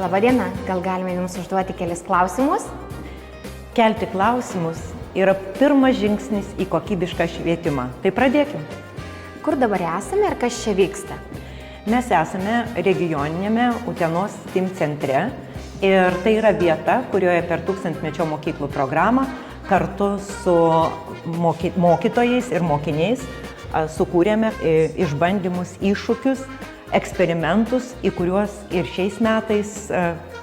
Labadiena, gal galime Jums užduoti kelis klausimus? Kelti klausimus yra pirmas žingsnis į kokybišką švietimą. Tai pradėkim. Kur dabar esame ir kas čia vyksta? Mes esame regioninėme Utenos STEAM centre ir tai yra vieta, kurioje per 1000-mečio mokyklų programą kartu su mokytojais ir mokiniais sukūrėme išbandymus, iššūkius, eksperimentus, į kuriuos ir šiais metais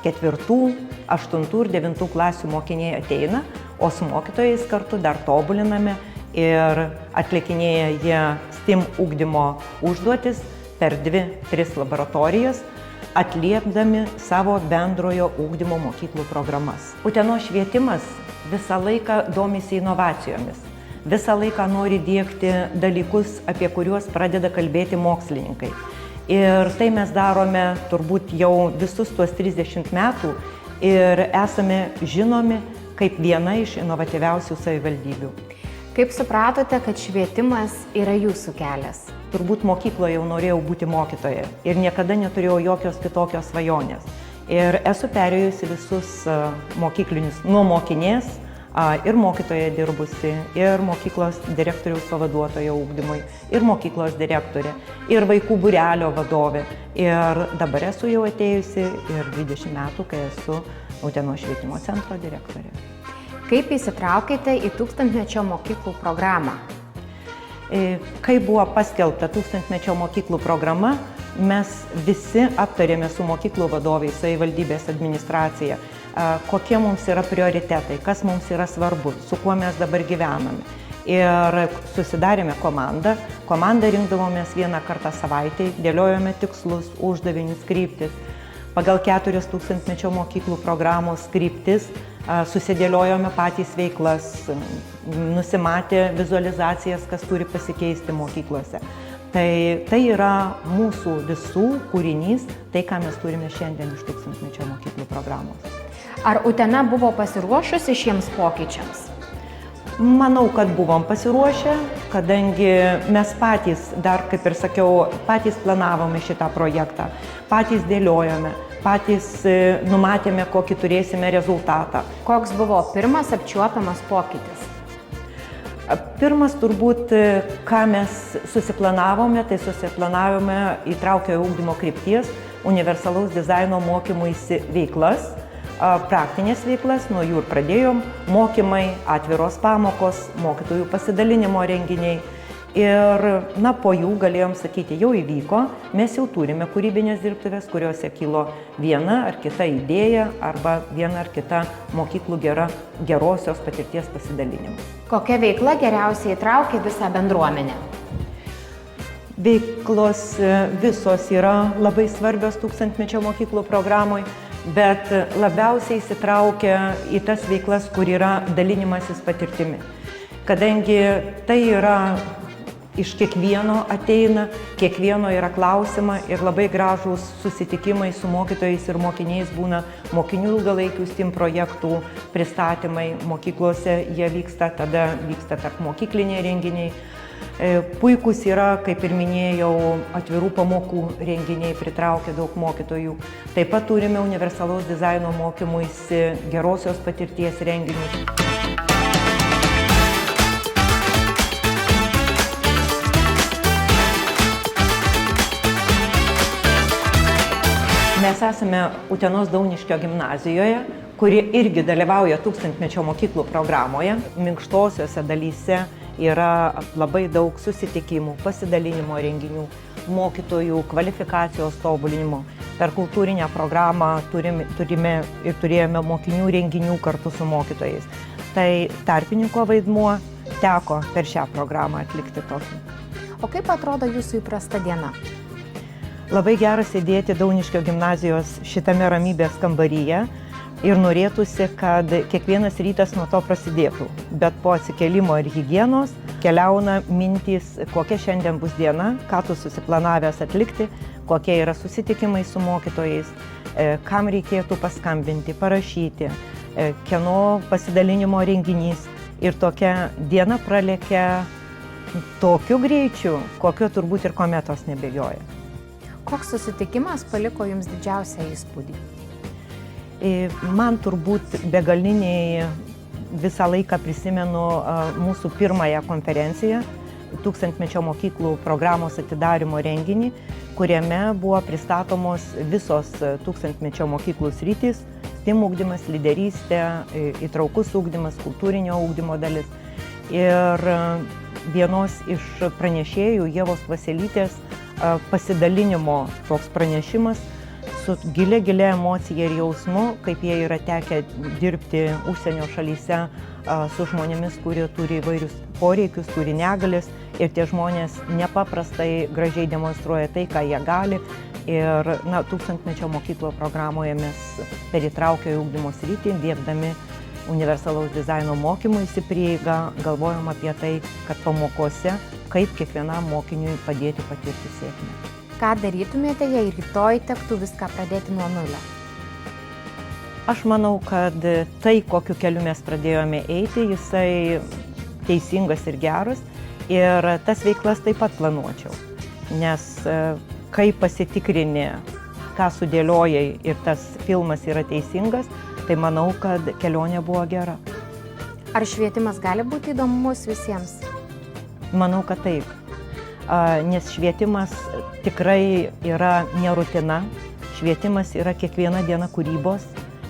4., 8. ir 9. klasių mokiniai ateina, o su mokytojais kartu dar tobuliname ir atlikinėja jie STEAM ugdymo užduotis per 2-3 laboratorijas, atliepdami savo bendrojo ugdymo mokyklų programas. Utenos švietimas visą laiką domisi inovacijomis, visą laiką nori diegti dalykus, apie kuriuos pradeda kalbėti mokslininkai. Ir tai mes darome turbūt jau visus tuos 30 metų ir esame žinomi kaip viena iš inovatyviausių savivaldybių. Kaip supratote, kad švietimas yra Jūsų kelias? Turbūt mokykloje jau norėjau būti mokytoja ir niekada neturėjau jokios kitokios svajonės. Ir esu perėjusi visus mokyklinius nuo mokinės ir mokytoja dirbusi, ir mokyklos direktoriaus pavaduotoja ugdymui, ir mokyklos direktorė, ir vaikų būrelio vadovė. Ir dabar esu jau atėjusi ir 20 metų, kai esu Utenos švietimo centro direktorė. Kaip įsitraukėte į 1000-mečio mokyklų programą? Kai buvo paskelbta 1000-mečio mokyklų programa, mes visi aptarėme su mokyklų vadovais, savivaldybės administracija, kokie mums yra prioritetai, kas mums yra svarbu, su kuo mes dabar gyvename. Ir susidarėme komandą. Komandą rinkdavomės vieną kartą savaitėj, dėliojome tikslus, uždavinius, kryptis. Pagal 4 1000-mečio mokyklų programos kryptis susidėliojome patys veiklas, nusimatė vizualizacijas, kas turi pasikeisti mokyklose. Tai yra mūsų visų kūrinys, tai ką mes turime šiandien iš 1000-mečio mokyklų programos. Ar Utena buvo pasiruošusi šiems pokyčiams? Manau, kad buvom pasiruošę, kadangi mes patys, dar kaip ir sakiau, patys planavome šitą projektą, patys dėliojome, patys numatėme, kokį turėsime rezultatą. Koks buvo pirmas apčiuopiamas pokytis? Pirmas turbūt, ką mes susiplanavome, tai susiplanavome įtraukiojo ugdymo krypties, universalaus dizaino mokymuisi veiklas, praktinės veiklas, nuo jų ir pradėjom, mokymai, atviros pamokos, mokytojų pasidalinimo renginiai. Ir, po jų galėjom sakyti, jau įvyko, mes jau turime kūrybinės dirbtuvės, kuriuose kilo viena ar kita idėja arba viena ar kita mokyklų gerosios patirties pasidalinimas. Kokia veikla geriausiai įtraukė visą bendruomenę? Veiklos visos yra labai svarbios 1000-mečio mokyklų programoje, bet labiausiai įsitraukia į tas veiklas, kur yra dalinimasis patirtimi. Kadangi tai yra iš kiekvieno ateina, kiekvieno yra klausima ir labai gražūs susitikimai su mokytojais ir mokiniais būna mokinių ilgalaikių STEAM projektų pristatymai mokyklose, jie vyksta, tada vyksta tarp mokykliniai renginiai. Puikus yra, kaip ir minėjau, atvirų pamokų renginiai, pritraukia daug mokytojų. Taip pat turime universalaus dizaino mokymuisi gerosios patirties renginius. Mes esame Utenos Dauniškio gimnazijoje, kuri irgi dalyvauja 1000-mečio mokyklų programoje. Minkštosiose dalyse yra labai daug susitikimų, pasidalinimo renginių, mokytojų kvalifikacijos tobulinimo. Per kultūrinę programą turime ir turėjome mokinių renginių kartu su mokytojais. Tai tarpininko vaidmuo teko per šią programą atlikti tokį. O kaip atrodo Jūsų įprasta diena? Labai gera sėdėti Dauniškio gimnazijos šitame ramybės kambaryje ir norėtųsi, kad kiekvienas rytas nuo to prasidėtų. Bet po atsikėlimo ir higienos keliauna mintys, kokia šiandien bus diena, ką tu susiplanavęs atlikti, kokie yra susitikimai su mokytojais, kam reikėtų paskambinti, parašyti, kieno pasidalinimo renginys. Ir tokia diena pralekia tokiu greičiu, kokio turbūt ir kometos nebėgioja. Koks susitikimas paliko Jums didžiausią įspūdį? Man turbūt begaliniai visą laiką prisimenu mūsų pirmąją konferenciją, tūkstantmečio mokyklų programos atidarymo renginį, kuriame buvo pristatomos visos tūkstantmečio mokyklų sritys, STEAM ugdymas, lyderystė, įtraukus ugdymas, kultūrinio ugdymo dalis. Ir vienos iš pranešėjų, Ievos Vaselytės, pasidalinimo toks pranešimas su gilia emocija ir jausmu, kaip jie yra tekę dirbti užsienio šalyse su žmonėmis, kurie turi įvairius poreikius, turi negalės, ir tie žmonės nepaprastai gražiai demonstruoja tai, ką jie gali. Ir tūkstantmečio mokyklo programoje mes per įtrauktąjį ugdymo sritį, diegdami universalaus dizaino mokymuisi prieigą, galvojam apie tai, kad pamokose, kaip kiekvienam mokiniui padėti patirti sėkmę. Ką darytumėte, jei rytoj tektų viską pradėti nuo nulio? Aš manau, kad tai, kokiu keliu mes pradėjome eiti, jisai teisingas ir geras, ir tas veiklas taip pat planuočiau. Nes kai pasitikrini, ką sudėliojai ir tas filmas yra teisingas, tai manau, kad kelionė buvo gera. Ar švietimas gali būti įdomus visiems? Manau, kad taip. Nes švietimas tikrai yra ne rutina, švietimas yra kiekviena diena kūrybos,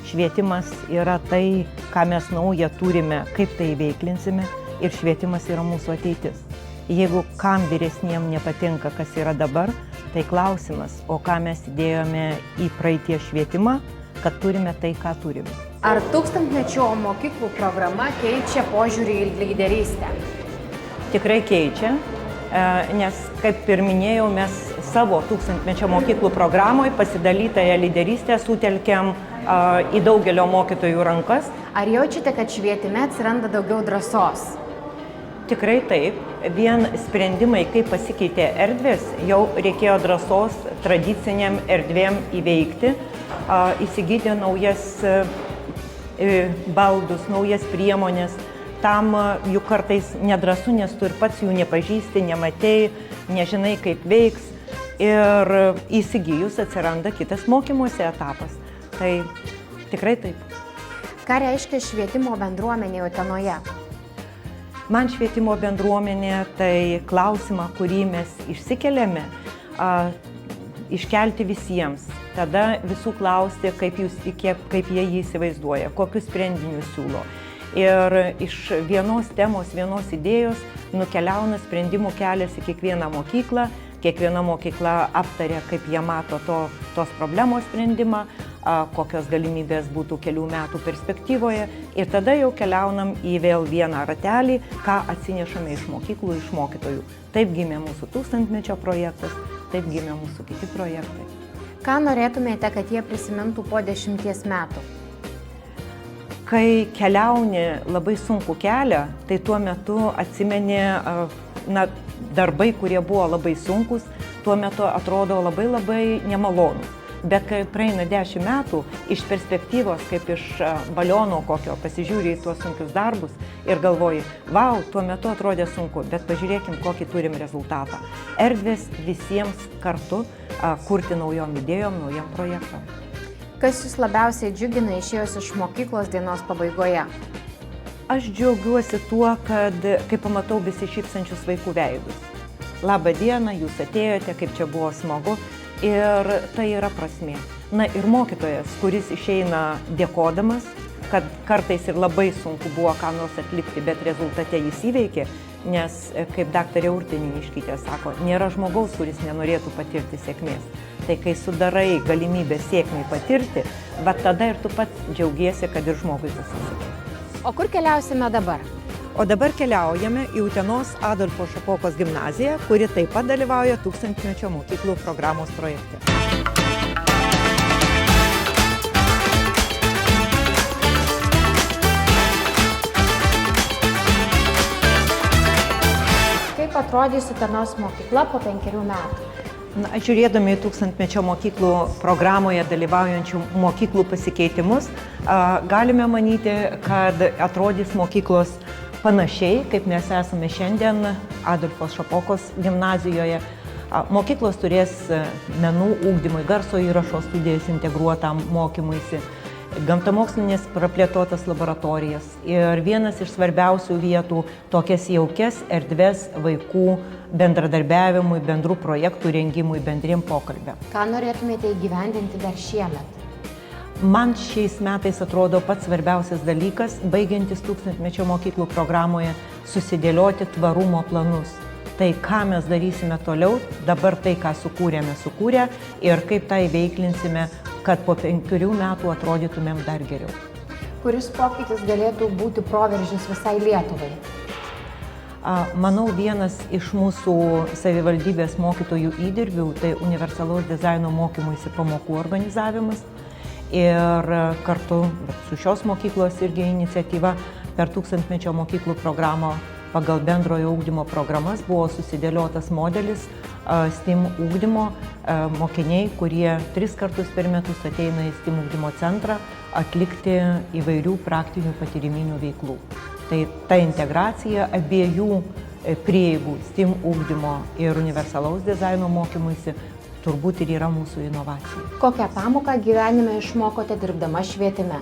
švietimas yra tai, ką mes naują turime, kaip tai įveiklinsime, ir švietimas yra mūsų ateitis. Jeigu kam vyresniem nepatinka, kas yra dabar, tai klausimas, o ką mes įdėjome į praeities švietimą, kad turime tai, ką turime. Ar tūkstantmečio mokyklų programa keičia požiūrį į lyderystę? Tikrai keičia, nes, kaip ir minėjau, mes savo tūkstantmečio mokyklų programoje pasidalytąją lyderystę sutelkiam į daugelio mokytojų rankas. Ar jaučiate, kad švietime atsiranda daugiau drąsos? Tikrai taip. Vien sprendimai, kaip pasikeitė erdvės, jau reikėjo drąsos tradiciniam erdvėm įveikti, įsigyti naujas baldus, naujas priemonės. Tam juk kartais nedrąsu, nes tu ir pats jų nepažįsti, nematei, nežinai, kaip veiks. Ir įsigijus atsiranda kitas mokymosi etapas. Tai tikrai taip. Ką reiškia švietimo bendruomenė Utenoje? Man švietimo bendruomenė tai klausimą, kurį mes išsikeliame, iškelti visiems. Tada visų klausti, kaip jie jį įsivaizduoja, kokius sprendinius siūlo. Ir iš vienos temos, vienos idėjos nukeliauna sprendimų kelias į kiekvieną mokyklą. Kiekviena mokykla aptarė, kaip jie mato tos problemos sprendimą, kokios galimybės būtų kelių metų perspektyvoje. Ir tada jau keliaunam į vėl vieną ratelį, ką atsinešame iš mokyklų, iš mokytojų. Taip gimė mūsų tūkstantmečio projektas, taip gimė mūsų kiti projektai. Ką norėtumėte, kad jie prisimintų po 10 metų? Kai keliauni labai sunkų kelią, tai tuo metu atsimeni darbai, kurie buvo labai sunkus, tuo metu atrodo labai nemalonus. Bet kai praeina 10 metų, iš perspektyvos, kaip iš baliono kokio, pasižiūri į tuos sunkius darbus ir galvoji, vau, tuo metu atrodė sunku, bet pažiūrėkim, kokį turim rezultatą. Erdvės visiems kartu kurti naujom idėjom, naujam projektam. Kas jūs labiausiai džiugina išėjus iš mokyklos dienos pabaigoje? Aš džiaugiuosi tuo, kad kai pamatau besišypsančius vaikų veidus. Labą dieną, jūs atėjote, kaip čia buvo smagu. Ir tai yra prasmė. Na ir mokytojas, kuris išeina dėkodamas, kad kartais ir labai sunku buvo ką nors atlikti, bet rezultate jis įveikė, nes, kaip daktarė Urtė Niniškytė sako, nėra žmogaus, kuris nenorėtų patirti sėkmės. Tai kai sudarai galimybę sėkmei patirti, va tada ir tu pats džiaugiesi, kad ir žmogui pasisekė. O kur keliausime dabar? O dabar keliaujame į Utenos Adolfo Šapokos gimnaziją, kuri taip pat dalyvauja tūkstantmečio mokyklų programos projekte. Kaip atrodys Utenos mokykla po 5 metų? Žiūrėdami į tūkstantmečio mokyklų programoje dalyvaujančių mokyklų pasikeitimus, galime manyti, kad atrodys mokyklos panašiai, kaip mes esame šiandien Adolfo Šapokos gimnazijoje. Mokyklos turės menų ugdymui, garso įrašo studijas integruotam mokymuisi. gamtamokslinės praplėtotas laboratorijas ir vienas iš svarbiausių vietų tokias jaukias erdves vaikų bendradarbiavimui, bendrų projektų rengimui, bendriem pokalbiam. Ką norėtumėte įgyvendinti dar šiemet? Man šiais metais atrodo pats svarbiausias dalykas, baigiantis 1000-mečio mokyklų programoje, susidėlioti tvarumo planus. Tai, ką mes darysime toliau, dabar tai, ką sukūrė ir kaip tą įveiklinsime, kad po 5 metų atrodytumėm dar geriau. Kuris pokytis galėtų būti proveržis visai Lietuvai? Manau, vienas iš mūsų savivaldybės mokytojų įdirbių tai universalaus dizaino mokymuisi pamokų organizavimas. Ir kartu su šios mokyklos irgi iniciatyva per 1000-mečio mokyklų programą pagal bendrojo ugdymo programas buvo susidėliotas modelis STEAM ugdymo. Mokiniai, kurie 3 kartus per metus ateina į STEAM ugdymo centrą atlikti įvairių praktinių patyriminių veiklų. Tai ta integracija abiejų prieigų STEAM ugdymo ir universalaus dizaino mokymuisi turbūt ir yra mūsų inovacija. Kokią pamoką gyvenime išmokote dirbdama švietime?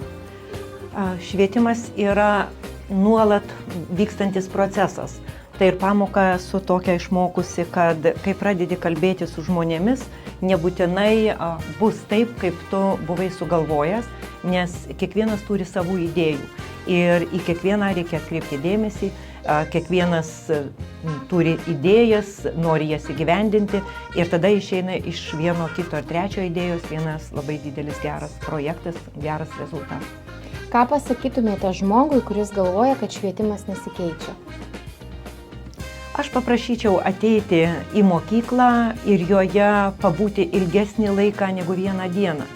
Švietimas yra nuolat vykstantis procesas. Tai ir pamoką esu tokia išmokusi, kad kai pradedi kalbėti su žmonėmis, nebūtinai bus taip, kaip tu buvai sugalvojęs, nes kiekvienas turi savų idėjų. Ir į kiekvieną reikia atkreipti dėmesį, kiekvienas turi idėjas, nori jas įgyvendinti ir tada išeina iš vieno, kito ar trečio idėjos vienas labai didelis geras projektas, geras rezultatas. Ką pasakytumėte žmogui, kuris galvoja, kad švietimas nesikeičia? Aš paprašyčiau ateiti į mokyklą ir joje pabūti ilgesnį laiką negu vieną dieną.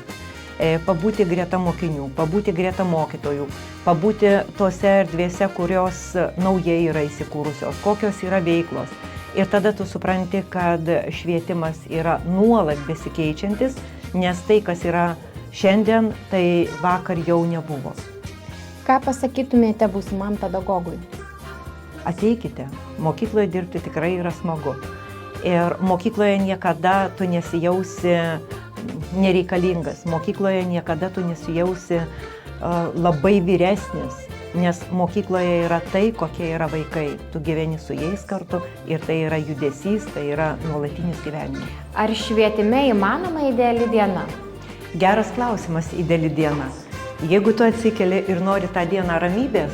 Pabūti greta mokinių, pabūti greta mokytojų, pabūti tose erdvėse, kurios naujai yra įsikūrusios, kokios yra veiklos. Ir tada tu supranti, kad švietimas yra nuolat besikeičiantis, nes tai, kas yra šiandien, tai vakar jau nebuvo. Ką pasakytumėte būsimam pedagogui? Ateikite, mokykloje dirbti tikrai yra smagu. Ir mokykloje niekada tu nesijausi nereikalingas, mokykloje niekada tu nesijausi labai vyresnis, nes mokykloje yra tai, kokie yra vaikai. Tu gyveni su jais kartu ir tai yra judesys, tai yra nuolatinis gyvenimas. Ar švietime įmanoma ideali diena? Geras klausimas, ideali diena. Jeigu tu atsikeli ir nori tą dieną ramybės,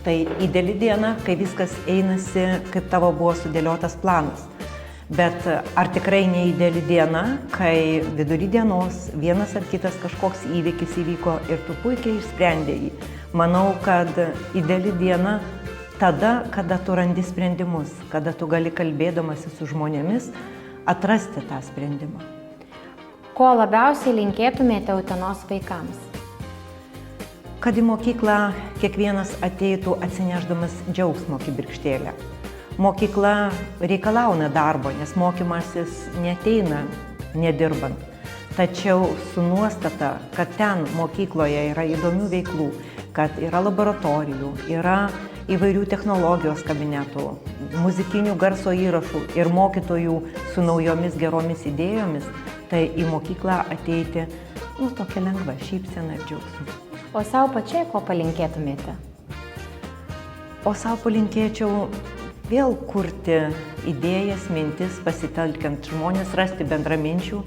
tai ideali diena, kai viskas einasi, kaip tavo buvo sudėliotas planas. Bet ar tikrai ne ideali diena, kai vidury dienos vienas ar kitas kažkoks įvykis įvyko ir tu puikiai išsprendė jį. Manau, kad ideali diena tada, kada tu randi sprendimus, kada tu gali kalbėdamasi su žmonėmis atrasti tą sprendimą. Ko labiausiai linkėtumėte Utenos vaikams? Kad į mokyklą kiekvienas ateitų atsinešdamas džiaugsmo kibirkštėlę. Mokykla reikalauna darbo, nes mokymasis neateina nedirbant. Tačiau su nuostata, kad ten mokykloje yra įdomių veiklų, kad yra laboratorijų, yra įvairių technologijos kabinetų, muzikinių garso įrašų ir mokytojų su naujomis geromis idėjomis, tai į mokyklą ateiti tokia lengva šypsena ir džiaugsmas. O savo pačiai ko palinkėtumėte? O savo palinkėčiau vėl kurti idėjas, mintis, pasitelkiant žmonės, rasti bendraminčių,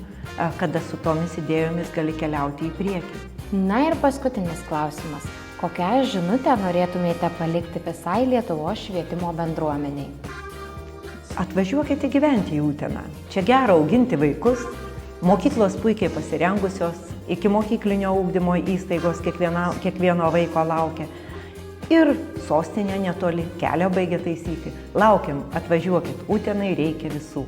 kada su tomis idėjomis gali keliauti į priekį. Na ir paskutinis klausimas. Kokią žinutę norėtumėte palikti visai Lietuvos švietimo bendruomeniai? Atvažiuokite gyventi į Uteną. Čia gera auginti vaikus, mokyklos puikiai pasirengusios, iki mokyklinio ugdymo įstaigos kiekvieno vaiko laukia. Ir sostinė netoli, kelią baigia taisyti. Laukiam, atvažiuokit, Utenai reikia visų.